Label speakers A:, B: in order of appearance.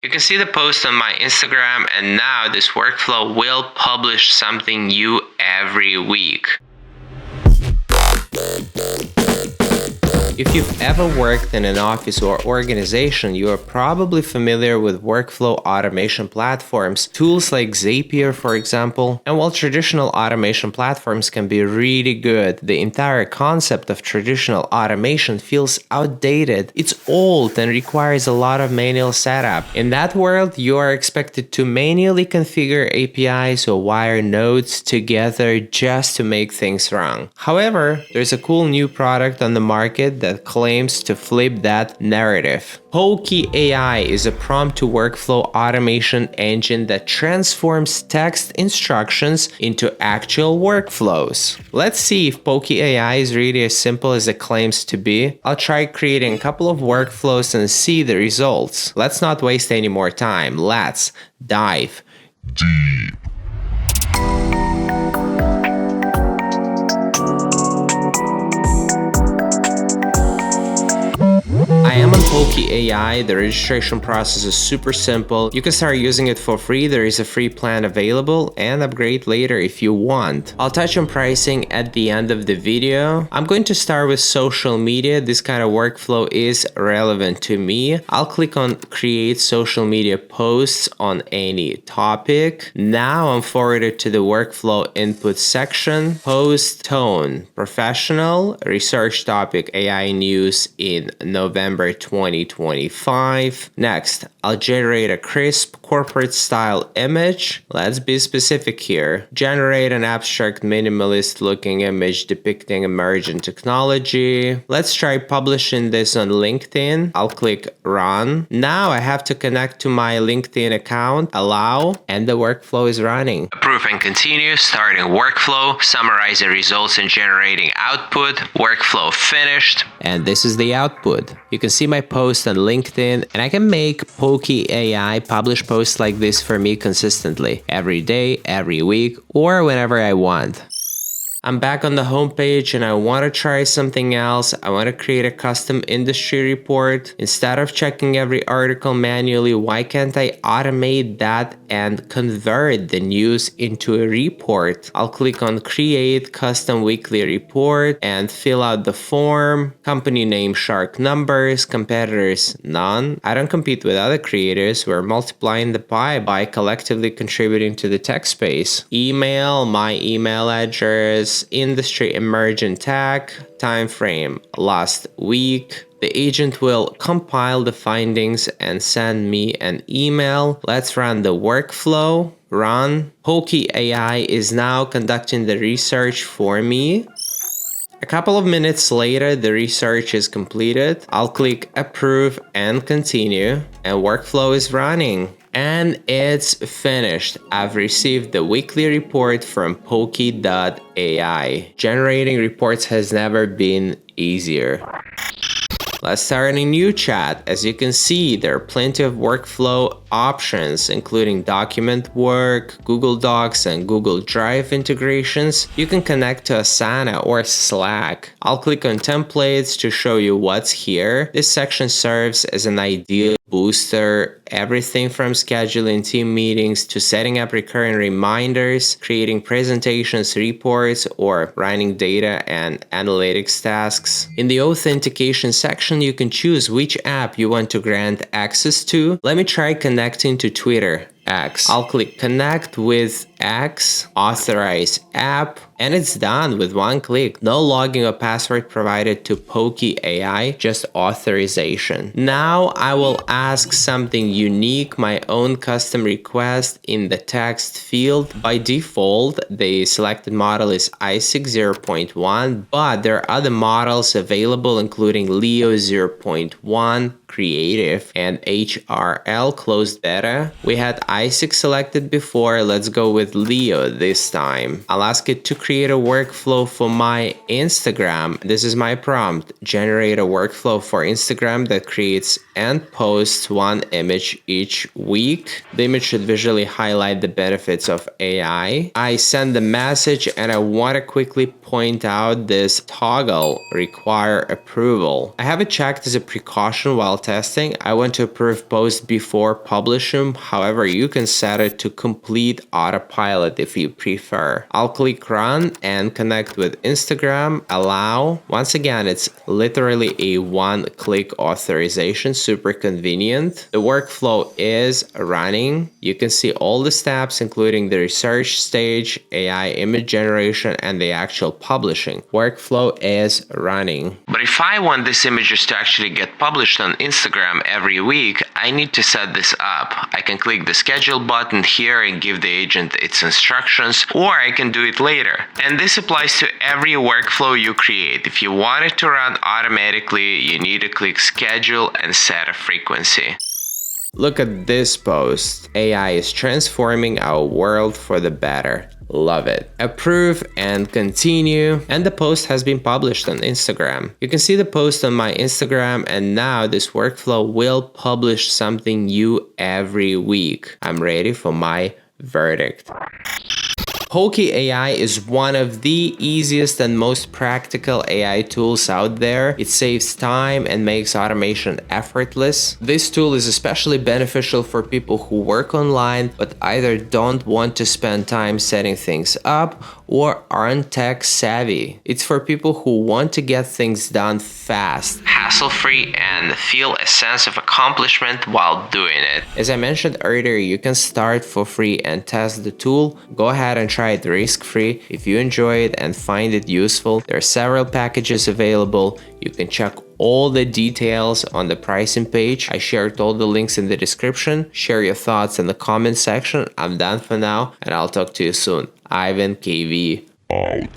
A: You can see the post on my Instagram, and now this workflow will publish something new every week. If you've ever worked in an office or organization, you are probably familiar with workflow automation platforms, tools like Zapier, for example. And while traditional automation platforms can be really good, the entire concept of traditional automation feels outdated. It's old and requires a lot of manual setup. In that world, you are expected to manually configure APIs or wire nodes together just to make things run. However, there's a cool new product on the market that claims to flip that narrative. Pokee AI is a prompt-to-workflow automation engine that transforms text instructions into actual workflows. Let's see if Pokee AI is really as simple as it claims to be. I'll try creating a couple of workflows and see the results. Let's not waste any more time. Let's dive deep. I am on Pokee AI. The registration process is super simple. You can start using it for free. There is a free plan available and upgrade later if you want. I'll touch on pricing at the end of the video. I'm going to start with social media. This kind of workflow is relevant to me. I'll click on create social media posts on any topic. Now I'm forwarded to the workflow input section. Post tone, professional, research topic, AI news in November 2025. Next, I'll generate a crisp corporate style image. Let's be specific here. Generate an abstract minimalist looking image depicting emerging technology. Let's try publishing this on LinkedIn. I'll click run. Now I have to connect to my LinkedIn account, allow, and the workflow is running. Approve and continue, starting workflow, summarizing results and generating output, workflow finished. And this is the output. You can see my post on LinkedIn, and I can make Pokee AI publish posts like this for me consistently, every day, every week, or whenever I want. I'm back on the homepage and I want to try something else. I want to create a custom industry report. Instead of checking every article manually, why can't I automate that and convert the news into a report? I'll click on create custom weekly report and fill out the form. Company name shark numbers, competitors none. I don't compete with other creators. We're multiplying the pie by collectively contributing to the tech space. Email, my email address, industry emerging tech, time frame last week. The agent will compile the findings and send me an email. Let's run the workflow. Run. Pokee AI is now conducting the research for me. A couple of minutes later, the research is completed. I'll click approve and continue, and workflow is running. And it's finished. I've received the weekly report from Pokee AI. Generating reports has never been easier. Let's start a new chat. As you can see, there are plenty of workflow options, including document work, Google Docs, and Google Drive integrations. You can connect to Asana or Slack. I'll click on templates to show you what's here. This section serves as an ideal booster, everything from scheduling team meetings to setting up recurring reminders, creating presentations, reports, or running data and analytics tasks. In the authentication section, you can choose which app you want to grant access to. Let me try connecting to Twitter. X. I'll click connect with X, authorize app, and it's done with one click. No login or password provided to Pokee AI, just authorization. Now I will ask something unique, my own custom request in the text field. By default, the selected model is i6 0.1, but there are other models available, including Leo 0.1, Creative, and HRL closed beta. We had i6 selected before. Let's go with with Leo this time. I'll ask it to create a workflow for my Instagram. This is my prompt. Generate a workflow for Instagram that creates and posts one image each week. The image should visually highlight the benefits of AI. I send the message and I want to quickly point out this toggle require approval. I have it checked as a precaution while testing. I want to approve posts before publishing. However, you can set it to complete autopilot if you prefer. I'll click run and connect with Instagram. Allow. Once again, it's literally a one-click authorization, super convenient. The workflow is running. You can see all the steps, including the research stage, AI image generation, and the actual publishing. Workflow is running. But if I want these images to actually get published on Instagram every week, I need to set this up. I can click the schedule button here and give the agent its instructions, or I can do it later. And this applies to every workflow you create. If you want it to run automatically, you need to click schedule and set a frequency. Look at this post. AI is transforming our world for the better. Love it. Approve and continue. And the post has been published on Instagram. You can see the post on my Instagram, and now this workflow will publish something new every week. I'm ready for my verdict. Pokee AI is one of the easiest and most practical AI tools out there. It saves time and makes automation effortless. This tool is especially beneficial for people who work online but either don't want to spend time setting things up or aren't tech savvy. It's for people who want to get things done fast, hassle-free, and feel a sense of accomplishment while doing it. As I mentioned earlier, you can start for free and test the tool. Go ahead and try it risk-free. If you enjoy it and find it useful, there are several packages available. You can check all the details on the pricing page. I shared all the links in the description. Share your thoughts in the comment section. I'm done for now, and I'll talk to you soon. Ivan KV out.